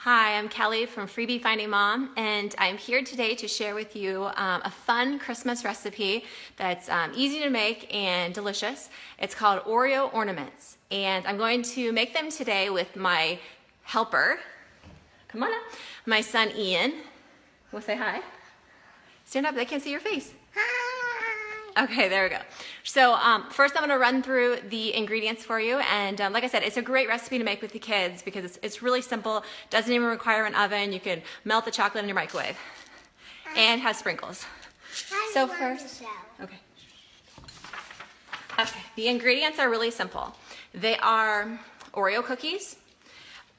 Hi, I'm Kelly from Freebie Finding Mom, and I'm here today to share with you a fun Christmas recipe that's easy to make and delicious. It's called Oreo Ornaments, and I'm going to make them today with my helper. Come on up. My son Ian. We'll say hi. Stand up, they can't see your face. Hi. Okay, there we go. So first I'm gonna run through the ingredients for you, and like I said, it's a great recipe to make with the kids because it's really simple, doesn't even require an oven. You can melt the chocolate in your microwave and have sprinkles. So first, okay, the ingredients are really simple. They are Oreo cookies,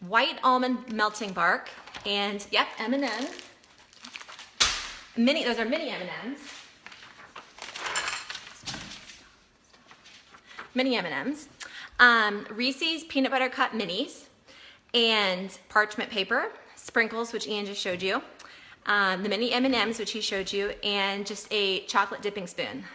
white almond melting bark, and yep, M&Ms. Those are mini M&Ms. Mini M&Ms, Reese's peanut butter cup minis, and parchment paper, sprinkles, which Ian just showed you, the mini M&Ms, which he showed you, and just a chocolate dipping spoon.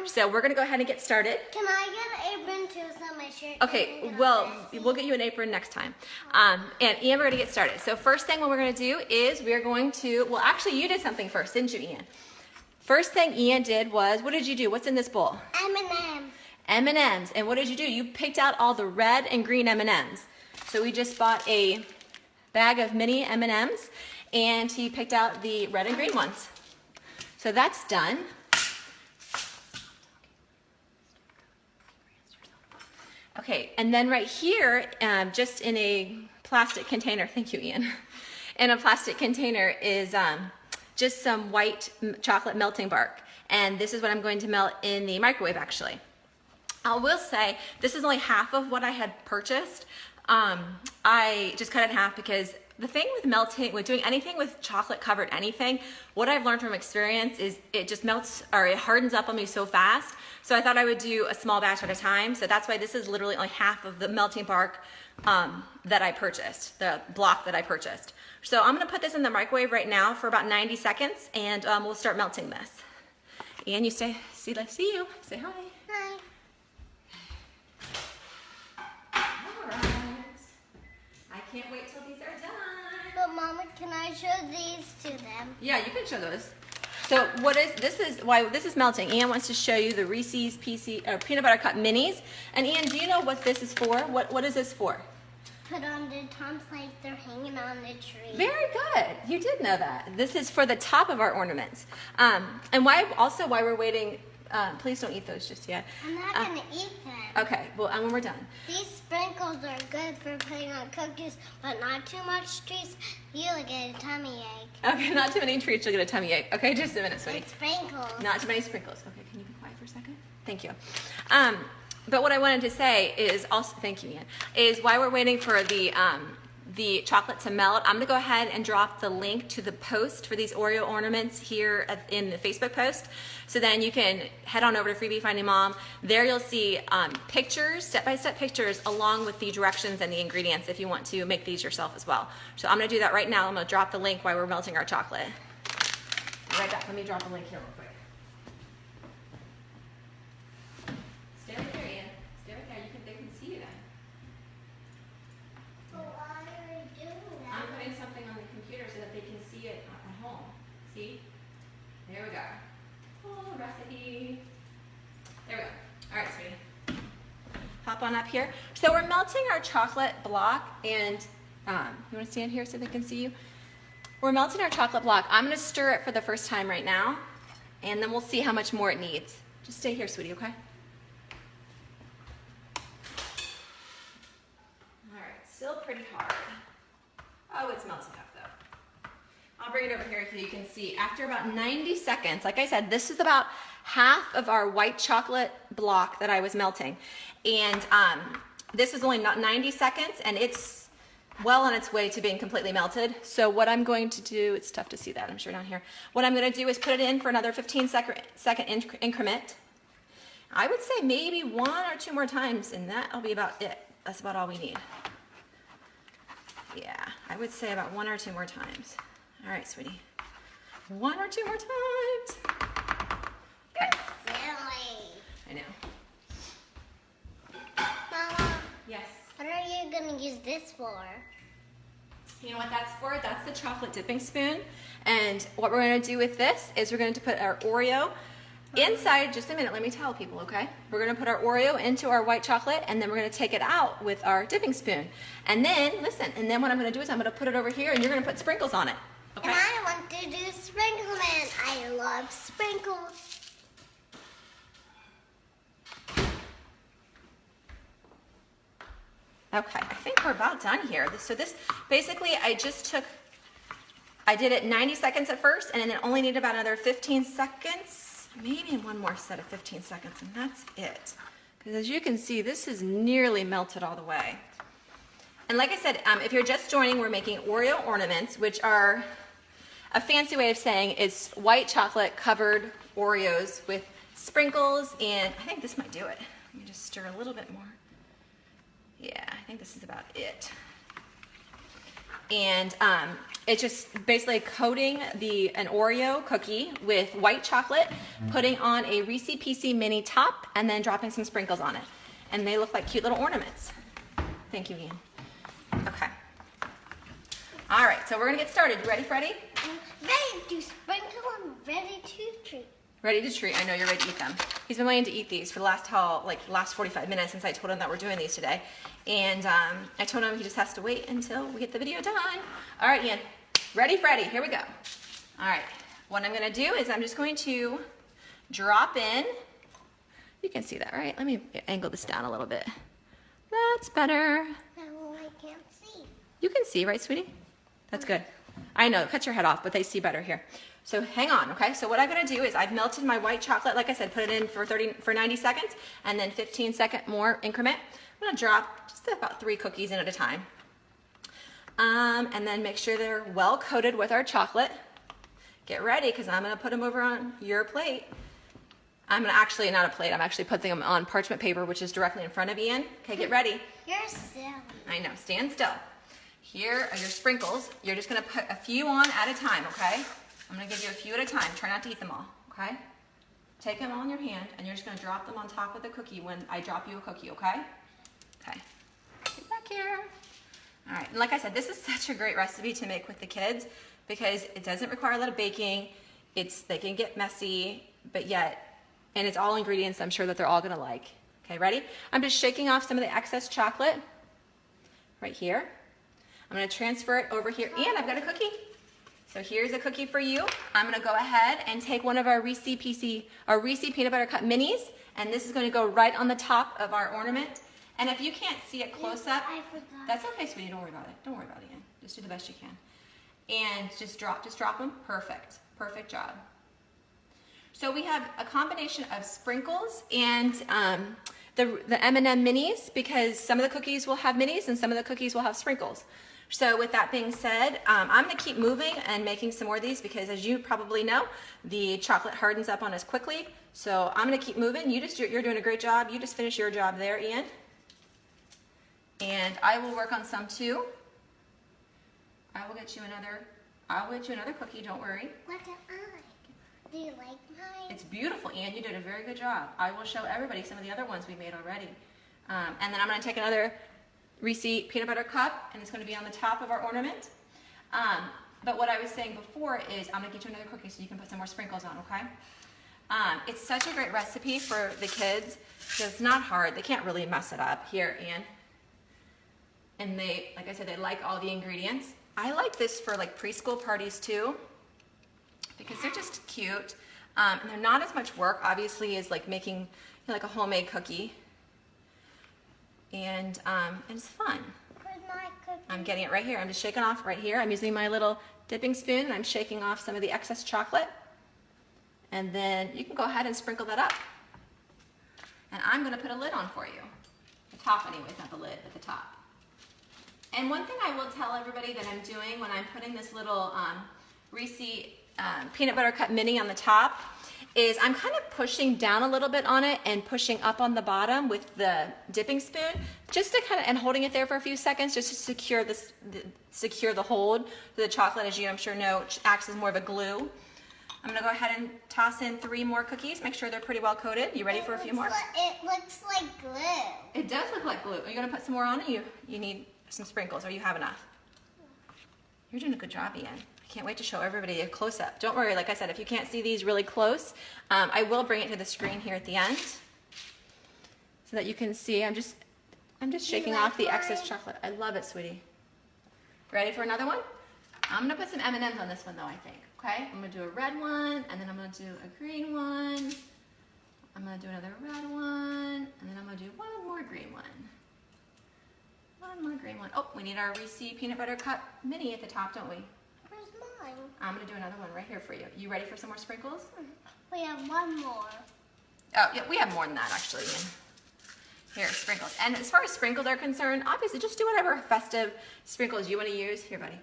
So we're gonna go ahead and get started. Can I get an apron too so my shirt? Okay, well, we'll get you an apron next time. And Ian, we're gonna get started. So first thing what we're gonna do is we're going to, well actually you did something first, didn't you, Ian? First thing Ian did was, what did you do? What's in this bowl? M&M. M&Ms. And what did you do? You picked out all the red and green M&Ms. So we just bought a bag of mini M&Ms, and he picked out the red and green ones. So that's done. Okay, and then right here, just in a plastic container, thank you, Ian. In a plastic container is just some white chocolate melting bark. And this is what I'm going to melt in the microwave, actually. I will say, this is only half of what I had purchased. I just cut it in half because the thing with melting, with doing anything with chocolate covered anything, what I've learned from experience is it just melts, or it hardens up on me so fast. So I thought I would do a small batch at a time. So that's why this is literally only half of the melting bark that I purchased, the block that I purchased. So I'm gonna put this in the microwave right now for about 90 seconds and we'll start melting this. Ian, you see you, say hi. Hi. I can't wait till these are done. But Mama, can I show these to them? Yeah, you can show those. So this is why this is melting. Ian wants to show you the Reese's peanut butter cup minis. And Ian, do you know what this is for? What is this for? Put on the tops like they're hanging on the tree. Very good. You did know that. This is for the top of our ornaments. And why we're waiting, please don't eat those just yet. I'm not going to eat them. Okay, well, and when we're done. These sprinkles are good for putting on cookies, but not too much treats. You'll get a tummy ache. Okay, not too many treats, you'll get a tummy ache. Okay, just a minute, sweetie. It's sprinkles. Not too many sprinkles. Okay, can you be quiet for a second? Thank you. But what I wanted to say is also, thank you, Ian, is while we're waiting for the chocolate to melt, I'm gonna go ahead and drop the link to the post for these Oreo ornaments here in the Facebook post. So then you can head on over to Freebie Finding Mom. There you'll see pictures, step-by-step pictures, along with the directions and the ingredients if you want to make these yourself as well. So I'm gonna do that right now. I'm gonna drop the link while we're melting our chocolate. Right back, let me drop the link here real quick. Stay right there, Ian. Stay right there, they can see you then. Why are you doing that? I'm putting something on the computer so that they can see it at home. See? There we go. Oh, recipe. There we go. All right, sweetie. Hop on up here. So we're melting our chocolate block, and you want to stand here so they can see you? We're melting our chocolate block. I'm going to stir it for the first time right now, and then we'll see how much more it needs. Just stay here, sweetie, okay? All right, still pretty hard. Oh, it's melting up though. I'll bring it over here so you can see. After about 90 seconds, like I said, this is about half of our white chocolate block that I was melting. And this is only not 90 seconds, and it's well on its way to being completely melted. So what I'm going to do, it's tough to see that, I'm sure down here. What I'm gonna do is put it in for another 15-second increment. I would say maybe 1 or 2 more times, and that'll be about it. That's about all we need. Yeah, I would say about 1 or 2 more times. All right, sweetie. 1 or 2 more times. Okay. Really? I know. Mama, Yes. what are you going to use this for? You know what that's for? That's the chocolate dipping spoon. And what we're gonna do with this is we're going to put our Oreo inside. Just a minute, let me tell people, okay? We're gonna put our Oreo into our white chocolate, and then we're gonna take it out with our dipping spoon. And then, listen, and then what I'm gonna do is I'm gonna put it over here, and you're gonna put sprinkles on it, okay? And I want to do sprinkle man. I love sprinkles. Okay, I think we're about done here. So this, basically, I did it 90 seconds at first, and then it only needed about another 15 seconds, maybe one more set of 15 seconds, and that's it. Because as you can see, this is nearly melted all the way. And like I said, if you're just joining, we're making Oreo Ornaments, which are a fancy way of saying it's white chocolate covered Oreos with sprinkles, and I think this might do it. Let me just stir a little bit more. Yeah, I think this is about it. And it's just basically coating an Oreo cookie with white chocolate, putting on a Reese PC mini top, and then dropping some sprinkles on it. And they look like cute little ornaments. Thank you, Ian. Okay. All right, so we're gonna get started. You ready, Freddie? I'm ready to sprinkle and ready to treat. Ready to treat. I know you're ready to eat them. He's been waiting to eat these for the last 45 minutes since I told him that we're doing these today. And I told him he just has to wait until we get the video done. All right, Ian. Ready, Freddie? Here we go. All right. What I'm going to do is I'm just going to drop in. You can see that, right? Let me angle this down a little bit. That's better. No, I can't see. You can see, right, sweetie? That's good. I know, cut your head off, but they see better here. So hang on, okay? So what I'm gonna do is I've melted my white chocolate, like I said, put it in for 90 seconds, and then 15-second more increment. I'm gonna drop just about 3 cookies in at a time. And then make sure they're well coated with our chocolate. Get ready, because I'm gonna put them over on your plate. I'm gonna actually, not a plate, I'm actually putting them on parchment paper, which is directly in front of Ian. Okay, get ready. You're silly. I know, stand still. Here are your sprinkles. You're just gonna put a few on at a time, okay? I'm gonna give you a few at a time. Try not to eat them all, okay? Take them all in your hand, and you're just gonna drop them on top of the cookie when I drop you a cookie, okay? Okay, get back here. All right, and like I said, this is such a great recipe to make with the kids because it doesn't require a lot of baking. They can get messy, but yet, and it's all ingredients I'm sure that they're all gonna like. Okay, ready? I'm just shaking off some of the excess chocolate right here. I'm gonna transfer it over here, and I've got a cookie. So here's a cookie for you. I'm gonna go ahead and take one of our Reese Peanut Butter Cup Minis, and this is gonna go right on the top of our ornament. And if you can't see it close up, I forgot. that's okay, sweetie, don't worry about it. Don't worry about it, Ian. Just do the best you can. And just drop them, perfect, perfect job. So we have a combination of sprinkles and the M&M minis, because some of the cookies will have minis and some of the cookies will have sprinkles. So with that being said, I'm gonna keep moving and making some more of these because as you probably know, the chocolate hardens up on us quickly. So I'm gonna keep moving. You're doing a great job. You just finished your job there, Ian. And I will work on some too. I'll get you another cookie, don't worry. Look at mine. Do you like mine? It's beautiful, Ian. You did a very good job. I will show everybody some of the other ones we made already. And then I'm gonna take another Reese Peanut Butter Cup, and it's going to be on the top of our ornament. But what I was saying before is I'm going to get you another cookie so you can put some more sprinkles on, okay? It's such a great recipe for the kids because it's not hard. They can't really mess it up. Here, Ian. And they, like I said, they like all the ingredients. I like this for like preschool parties too because they're just cute. And they're not as much work, obviously, as like making like a homemade cookie. And it's fun. Where's my cookie? I'm getting it right here. I'm just shaking off right here. I'm using my little dipping spoon and I'm shaking off some of the excess chocolate. And then you can go ahead and sprinkle that up. And I'm gonna put a lid on for you. The top anyways, not the lid, but the top. And one thing I will tell everybody that I'm doing when I'm putting this little Reese Peanut Butter Cup Mini on the top is I'm kind of pushing down a little bit on it and pushing up on the bottom with the dipping spoon, just to kind of, and holding it there for a few seconds just to secure the hold. The chocolate, as you I'm sure know, acts as more of a glue. I'm gonna go ahead and toss in 3 more cookies. Make sure they're pretty well coated. You ready for a few more? It looks like glue. It does look like glue. Are you gonna put some more on it? You need some sprinkles, or you have enough? You're doing a good job, Ian. I can't wait to show everybody a close-up. Don't worry, like I said, if you can't see these really close, I will bring it to the screen here at the end so that you can see. I'm just shaking off the excess chocolate. I love it, sweetie. Ready for another one? I'm gonna put some M&Ms on this one though, I think. Okay, I'm gonna do a red one, and then I'm gonna do a green one. I'm gonna do another red one, and then I'm gonna do one more green one. One more green one. Oh, we need our Reese peanut butter cup mini at the top, don't we? Where's mine? I'm gonna do another one right here for you. You ready for some more sprinkles? We have one more. Oh, yeah, we have more than that actually. Here, sprinkles. And as far as sprinkles are concerned, obviously just do whatever festive sprinkles you want to use. Here, buddy.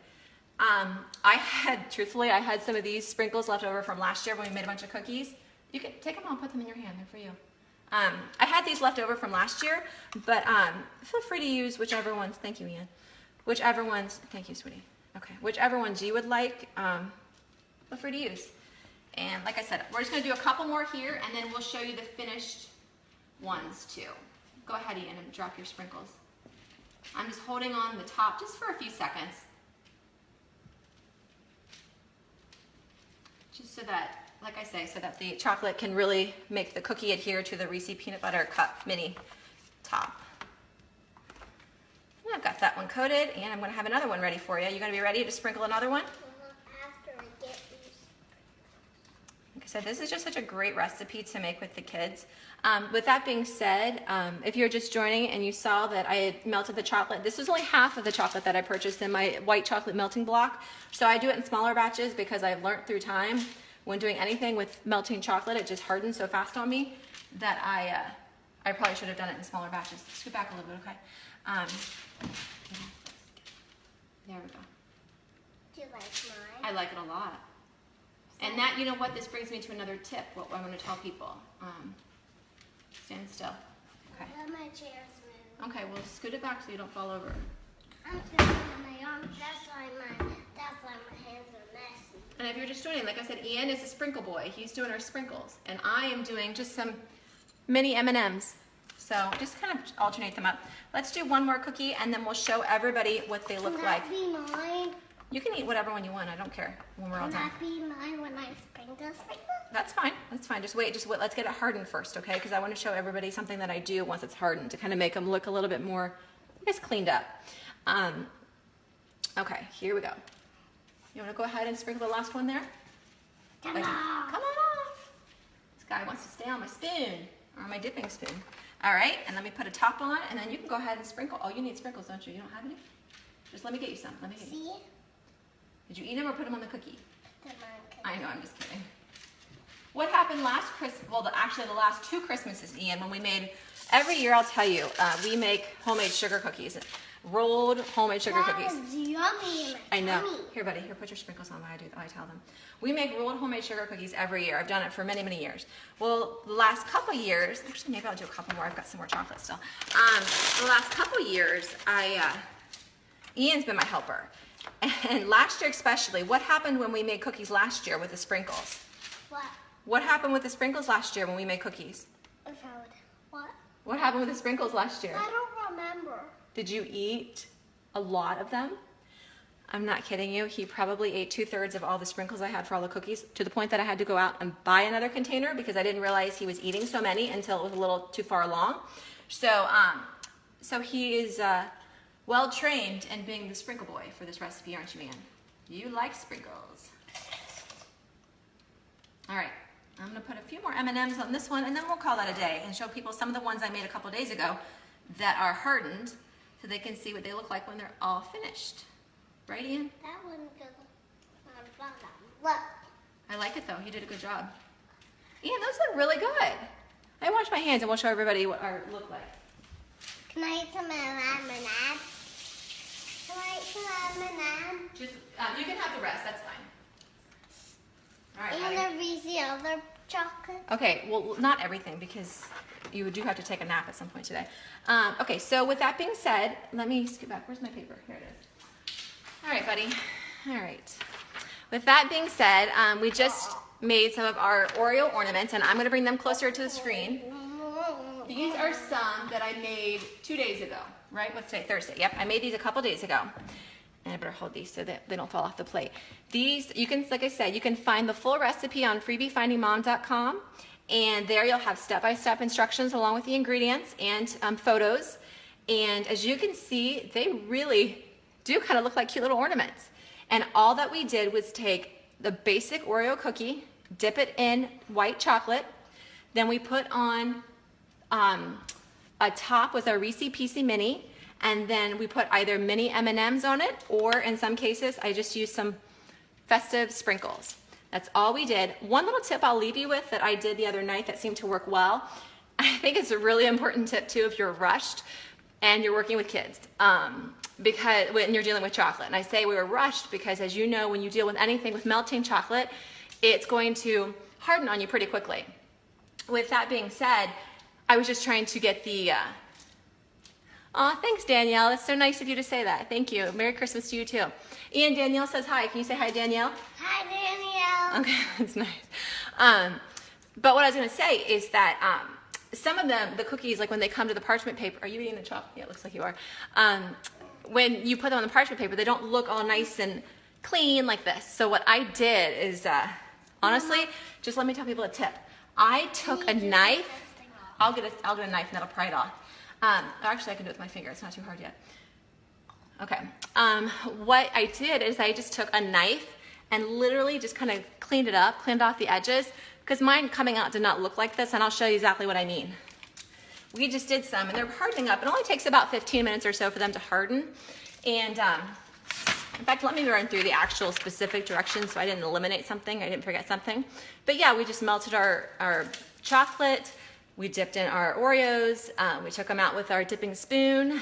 Truthfully, I had some of these sprinkles left over from last year when we made a bunch of cookies. You can take them all and put them in your hand. They're for you. I had these left over from last year, but feel free to use whichever ones. Thank you, Ian. Whichever ones. Thank you, sweetie. Okay. Whichever ones you would like, feel free to use. And like I said, we're just going to do a couple more here, and then we'll show you the finished ones too. Go ahead, Ian, and drop your sprinkles. I'm just holding on the top just for a few seconds. Just so that, like I say, so that the chocolate can really make the cookie adhere to the Reese peanut butter cup mini top. And I've got that one coated, and I'm going to have another one ready for you. You going to be ready to sprinkle another one? After I get these. Like I said, this is just such a great recipe to make with the kids. With that being said, if you're just joining and you saw that I had melted the chocolate, this was only half of the chocolate that I purchased in my white chocolate melting block. So I do it in smaller batches because I've learned through time when doing anything with melting chocolate, it just hardens so fast on me that I probably should have done it in smaller batches. Scoot back a little bit, okay? There we go. Do you like mine? I like it a lot. And that, you know what, this brings me to another tip, what I want to tell people. Stand still. Okay. Let my chairs move. Okay, well, scoot it back so you don't fall over. I'm feeling my arms. That's why my hands are messy. And if you're just joining, like I said, Ian is a sprinkle boy. He's doing our sprinkles. And I am doing just some mini M&Ms. So just kind of alternate them up. Let's do one more cookie, and then we'll show everybody what they look like. Can that be mine? You can eat whatever one you want. I don't care when we're all Can done. that be mine when I sprinkle? That's fine. That's fine. Just wait. Let's get it hardened first, okay? Because I want to show everybody something that I do once it's hardened to kind of make them look a little bit more, I guess, cleaned up. Okay, here we go. You want to go ahead and sprinkle the last one there? Come on. Come on off. This guy wants to stay on my spoon, or my dipping spoon. All right, and let me put a top on, and then you can go ahead and sprinkle. Oh, you need sprinkles, don't you? You don't have any? Just let me get you some. Let me get you. See? Did you eat them or put them on the cookie? Come on. I know, I'm just kidding. What happened last Christmas, well, actually the last 2 Christmases, Ian, when we made, every year I'll tell you, we make homemade sugar cookies. Rolled homemade sugar cookies. That was yummy. I know. Here, buddy, here, put your sprinkles on while I tell them. We make rolled homemade sugar cookies every year. I've done it for many, many years. Well, the last couple years, actually maybe I'll do a couple more. I've got some more chocolate still. The last couple years, Ian's been my helper. And last year especially, what happened when we made cookies last year with the sprinkles? What? What happened with the sprinkles last year when we made cookies? What? What happened with the sprinkles last year? I don't remember. Did you eat a lot of them? I'm not kidding you. He probably ate 2/3 of all the sprinkles I had for all the cookies, to the point that I had to go out and buy another container because I didn't realize he was eating so many until it was a little too far along. So he is well trained in being the sprinkle boy for this recipe, aren't you, Ian? You like sprinkles. All right, I'm gonna put a few more M&Ms on this one, and then we'll call that a day and show people some of the ones I made a couple days ago that are hardened, so they can see what they look like when they're all finished. Right, Ian? That one goes on the bottom. Look. I like it though. You did a good job. Ian, those look really good. I wash my hands and we'll show everybody what ours look like. Can I eat some lemonade? Can I eat some lemonade? Just you can have the rest. That's fine. All right. And the Reese other chocolate. Okay. Well, not everything because you do have to take a nap at some point today. Okay. So with that being said, let me scoot back. Where's my paper? Here it is. All right, buddy. All right. With that being said, we just made some of our Oreo ornaments, and I'm going to bring them closer to the screen. These are some that I made 2 days ago, right? What's today? Thursday. Yep, I made these a couple days ago. And I better hold these so that they don't fall off the plate. These, you can, like I said, you can find the full recipe on freebiefindingmom.com, and there you'll have step-by-step instructions along with the ingredients and photos. And as you can see, they really do kind of look like cute little ornaments. And all that we did was take the basic Oreo cookie, dip it in white chocolate, then we put on a top with a Reese Piece Mini, and then we put either mini M&Ms on it, or in some cases, I just used some festive sprinkles. That's all we did. One little tip I'll leave you with that I did the other night that seemed to work well. I think it's a really important tip too if you're rushed and you're working with kids, because when you're dealing with chocolate. And I say we were rushed because, as you know, when you deal with anything with melting chocolate, it's going to harden on you pretty quickly. With that being said, I was just trying to get the aw, thanks, Danielle. That's so nice of you to say that. Thank you. Merry Christmas to you, too. Ian, Danielle says hi. Can you say hi, Danielle? Hi, Danielle. Okay, that's nice. But what I was going to say is that some of the cookies, like when they come to the parchment paper, are you eating the chocolate? Yeah, it looks like you are. When you put them on the parchment paper, they don't look all nice and clean like this. So what I did is, honestly, just let me tell people a tip. I took a knife. I'll get a knife and that'll pry it off. Actually, I can do it with my finger. It's not too hard yet. Okay. What I did is I just took a knife and literally just kind of cleaned it up, cleaned off the edges, because mine coming out did not look like this, and I'll show you exactly what I mean. We just did some, and they're hardening up. It only takes about 15 minutes or so for them to harden. And in fact, let me run through the actual specific directions so I didn't eliminate something, I didn't forget something. But yeah, we just melted our chocolate. We dipped in our Oreos. We took them out with our dipping spoon.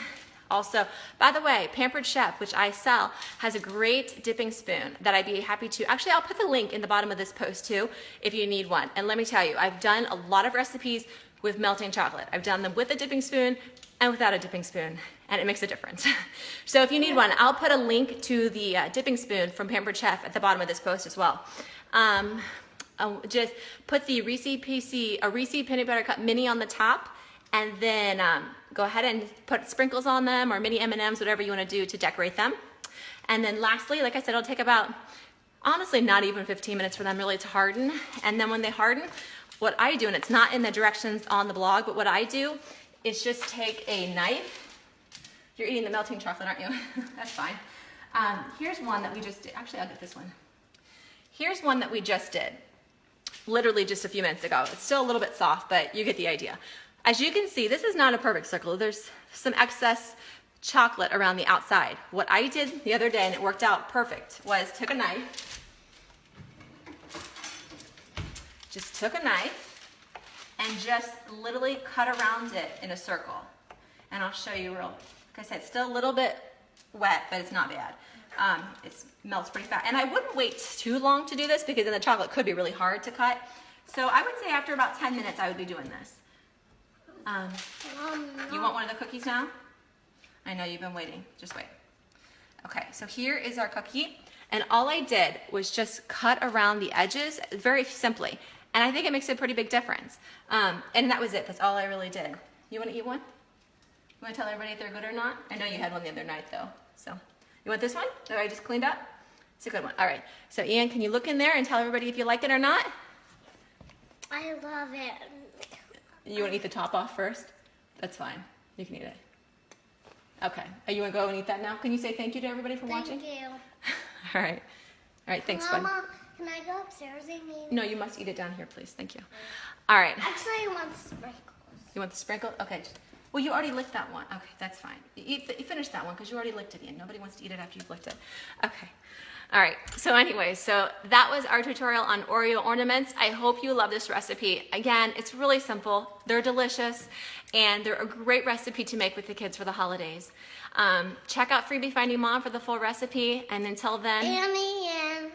Also, by the way, Pampered Chef, which I sell, has a great dipping spoon that I'd be happy to. Actually, I'll put the link in the bottom of this post too if you need one. And let me tell you, I've done a lot of recipes with melting chocolate. I've done them with a dipping spoon and without a dipping spoon, and it makes a difference. So if you need one, I'll put a link to the dipping spoon from Pampered Chef at the bottom of this post as well. Just put the Reese peanut butter cup mini on the top, and then go ahead and put sprinkles on them or mini M&Ms, whatever you want to do to decorate them. And then lastly, like I said, it'll take about, honestly, not even 15 minutes for them really to harden. And then when they harden, what I do, and it's not in the directions on the blog, but what I do is just take a knife. You're eating the melting chocolate, aren't you? That's fine. Here's one that we just did. Actually, I'll get this one. Here's one that we just did, literally just a few minutes ago. It's still a little bit soft, but you get the idea. As you can see, this is not a perfect circle. There's some excess chocolate around the outside. What I did the other day, and it worked out perfect, was took a knife, and just literally cut around it in a circle. And I'll show you like I said, it's still a little bit wet, but it's not bad. It melts pretty fast. And I wouldn't wait too long to do this because then the chocolate could be really hard to cut. So I would say after about 10 minutes, I would be doing this. You want one of the cookies now? I know you've been waiting. Just wait. Okay, so here is our cookie. And all I did was just cut around the edges very simply. And I think it makes a pretty big difference. And that was it. That's all I really did. You want to eat one? You want to tell everybody if they're good or not? I know you had one the other night though. So you want this one that I just cleaned up? It's a good one. All right. So Ian, can you look in there and tell everybody if you like it or not? I love it. You want to eat the top off first? That's fine. You can eat it. Okay. You want to go and eat that now? Can you say thank you to everybody for watching? Thank you. All right. All right. Thanks, bud. Mama, can I go upstairs and eat? No, you must eat it down here, please. Thank you. All right. Actually, I want sprinkles. You want the sprinkle? Okay. Well, you already licked that one. Okay, that's fine. You finish that one because you already licked it in. Nobody wants to eat it after you've licked it. Okay. All right. So anyway, so that was our tutorial on Oreo ornaments. I hope you love this recipe. Again, it's really simple. They're delicious, and they're a great recipe to make with the kids for the holidays. Check out Freebie Finding Mom for the full recipe, and until then. And Ian.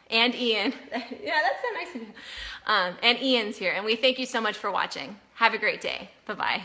And Ian. Yeah, that's so nice of you. And Ian's here, and we thank you so much for watching. Have a great day. Bye-bye.